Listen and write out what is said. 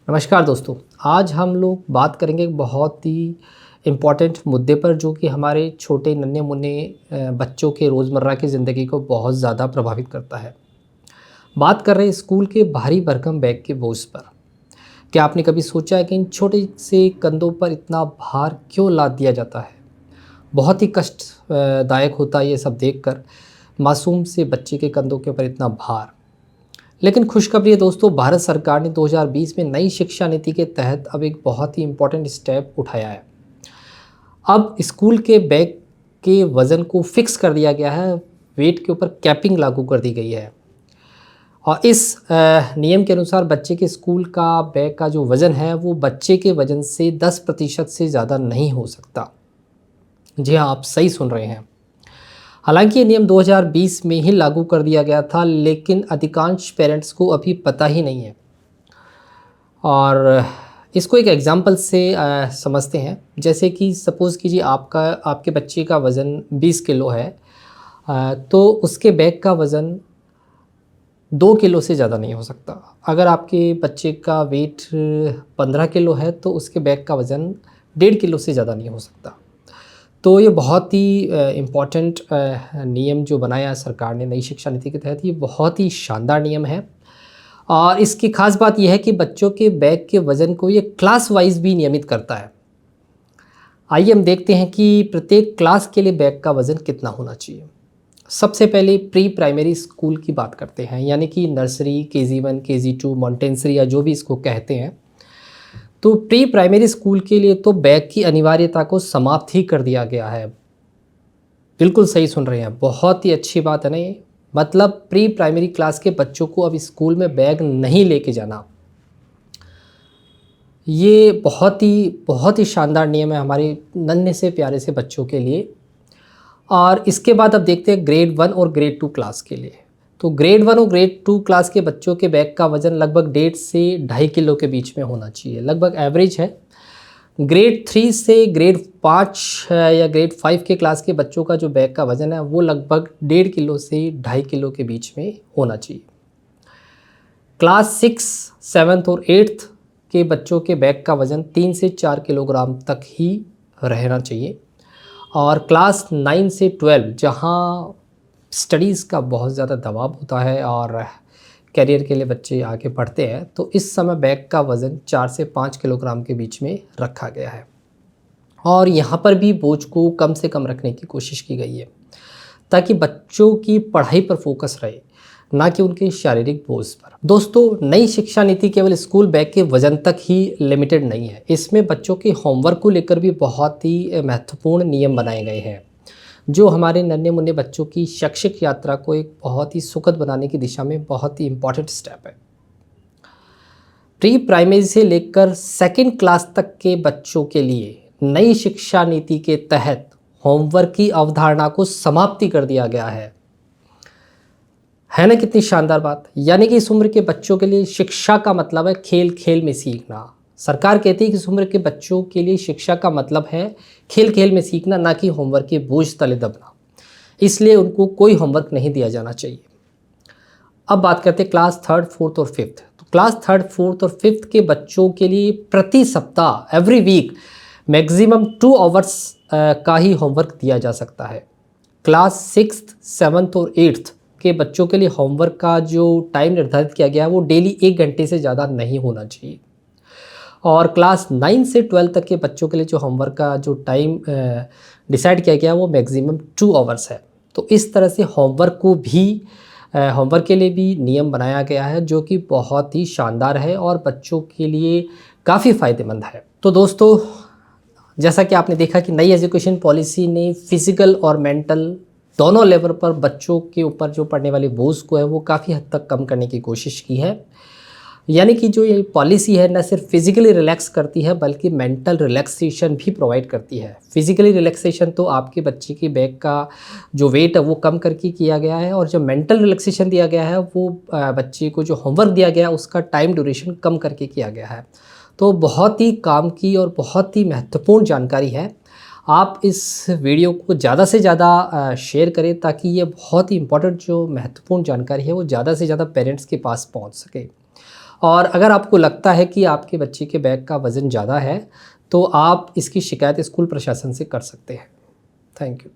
नमस्कार दोस्तों। आज हम लोग बात करेंगे एक बहुत ही इम्पॉर्टेंट मुद्दे पर जो कि हमारे छोटे नन्हे-मुन्ने बच्चों के रोज़मर्रा की ज़िंदगी को बहुत ज़्यादा प्रभावित करता है। बात कर रहे हैं स्कूल के भारी भरकम बैग के बोझ पर। क्या आपने कभी सोचा है कि इन छोटे से कंधों पर इतना भार क्यों लाद दिया जाता है? बहुत ही कष्ट दायक होता है ये सब देखकर, मासूम से बच्चे के कंधों के ऊपर इतना भार। लेकिन खुशखबरी है दोस्तों, भारत सरकार ने 2020 में नई शिक्षा नीति के तहत अब एक बहुत ही इम्पोर्टेंट स्टेप उठाया है। अब स्कूल के बैग के वज़न को फिक्स कर दिया गया है, वेट के ऊपर कैपिंग लागू कर दी गई है। और इस नियम के अनुसार बच्चे के स्कूल का बैग का जो वज़न है वो बच्चे के वज़न से 10% से ज़्यादा नहीं हो सकता। जी हाँ, आप सही सुन रहे हैं। हालांकि ये नियम 2020 में ही लागू कर दिया गया था, लेकिन अधिकांश पेरेंट्स को अभी पता ही नहीं है। और इसको एक एग्जांपल से समझते हैं। जैसे कि सपोज़ कीजिए आपके बच्चे का वज़न 20 किलो है, तो उसके बैग का वज़न 2 किलो से ज़्यादा नहीं हो सकता। अगर आपके बच्चे का वेट 15 किलो है तो उसके बैग का वज़न 1.5 किलो से ज़्यादा नहीं हो सकता। तो ये बहुत ही इम्पॉर्टेंट नियम जो बनाया है सरकार ने नई शिक्षा नीति के तहत, ये बहुत ही शानदार नियम है। और इसकी ख़ास बात यह है कि बच्चों के बैग के वज़न को ये क्लास वाइज़ भी नियमित करता है। आइए हम देखते हैं कि प्रत्येक क्लास के लिए बैग का वज़न कितना होना चाहिए। सबसे पहले प्री प्राइमरी स्कूल की बात करते हैं, यानी कि नर्सरी, KG1, KG2, मॉन्टेसरी या जो भी इसको कहते हैं। तो प्री प्राइमरी स्कूल के लिए तो बैग की अनिवार्यता को समाप्त ही कर दिया गया है। बिल्कुल सही सुन रहे हैं, बहुत ही अच्छी बात है ना ये। मतलब प्री प्राइमरी क्लास के बच्चों को अब स्कूल में बैग नहीं लेके जाना। ये बहुत ही शानदार नियम है हमारे नन्हे से प्यारे से बच्चों के लिए। और इसके बाद अब देखते हैं ग्रेड 1 और ग्रेड 2 क्लास के लिए। तो ग्रेड 1 और ग्रेड 2 क्लास के बच्चों के बैग का वज़न लगभग 1.5 से 2.5 किलो के बीच में होना चाहिए, लगभग एवरेज है। ग्रेड 3 से ग्रेड 5 या ग्रेड 5 के क्लास के बच्चों का जो बैग का वज़न है वो लगभग 1.5 किलो से 2.5 किलो के बीच में होना चाहिए। क्लास 6, 7th और 8th के बच्चों के बैग का वज़न 3 से 4 किलोग्राम तक ही रहना चाहिए। और क्लास 9 से 12 जहाँ स्टडीज़ का बहुत ज़्यादा दबाव होता है और करियर के लिए बच्चे आगे बढ़ते हैं, तो इस समय बैग का वज़न 4 से 5 किलोग्राम के बीच में रखा गया है। और यहाँ पर भी बोझ को कम से कम रखने की कोशिश की गई है ताकि बच्चों की पढ़ाई पर फोकस रहे, ना कि उनके शारीरिक बोझ पर। दोस्तों, नई शिक्षा नीति केवल स्कूल बैग के वजन तक ही लिमिटेड नहीं है। इसमें बच्चों के होमवर्क को लेकर भी बहुत ही महत्वपूर्ण नियम बनाए गए हैं, जो हमारे नन्हे मुन्ने बच्चों की शैक्षिक यात्रा को एक बहुत ही सुखद बनाने की दिशा में बहुत ही इम्पॉर्टेंट स्टेप है। प्री प्राइमरी से लेकर सेकेंड क्लास तक के बच्चों के लिए नई शिक्षा नीति के तहत होमवर्क की अवधारणा को समाप्ति कर दिया गया है ना? कितनी शानदार बात। यानी कि इस उम्र के बच्चों के लिए शिक्षा का मतलब है खेल खेल में सीखना। सरकार कहती है कि इस उम्र के बच्चों के लिए शिक्षा का मतलब है खेल खेल में सीखना, ना कि होमवर्क के बोझ तले दबना। इसलिए उनको कोई होमवर्क नहीं दिया जाना चाहिए। अब बात करते हैं क्लास 3rd, 4th और 5th। तो क्लास 3rd, 4th और 5th के बच्चों के लिए प्रति सप्ताह एवरी वीक मैक्सिमम 2 आवर्स का ही होमवर्क दिया जा सकता है। क्लास 6th, 7th और 8th के बच्चों के लिए होमवर्क का जो टाइम निर्धारित किया गया है वो डेली 1 घंटे से ज़्यादा नहीं होना चाहिए। और क्लास 9 से 12 तक के बच्चों के लिए जो होमवर्क का जो टाइम डिसाइड किया गया है वो मैक्सिमम 2 आवर्स है। तो इस तरह से होमवर्क के लिए भी नियम बनाया गया है, जो कि बहुत ही शानदार है और बच्चों के लिए काफ़ी फ़ायदेमंद है। तो दोस्तों, जैसा कि आपने देखा कि नई एजुकेशन पॉलिसी ने फिज़िकल और मेंटल दोनों लेवल पर बच्चों के ऊपर जो पड़ने वाले बोझ को है वो काफ़ी हद तक कम करने की कोशिश की है। यानी कि जो ये पॉलिसी है न सिर्फ फिज़िकली रिलैक्स करती है बल्कि मेंटल रिलैक्सेशन भी प्रोवाइड करती है। फिज़िकली रिलैक्सेशन तो आपके बच्चे के बैग का जो वेट है वो कम करके किया गया है, और जो मेंटल रिलैक्सेशन दिया गया है वो बच्चे को जो होमवर्क दिया गया है उसका टाइम ड्यूरेशन कम करके किया गया है। तो बहुत ही काम की और बहुत ही महत्वपूर्ण जानकारी है। आप इस वीडियो को ज़्यादा से ज़्यादा शेयर करें ताकि ये बहुत ही इम्पोर्टेंट जो महत्वपूर्ण जानकारी है वो ज़्यादा से ज़्यादा पेरेंट्स के पास पहुंच सके। और अगर आपको लगता है कि आपके बच्चे के बैग का वज़न ज़्यादा है, तो आप इसकी शिकायत स्कूल प्रशासन से कर सकते हैं। Thank you.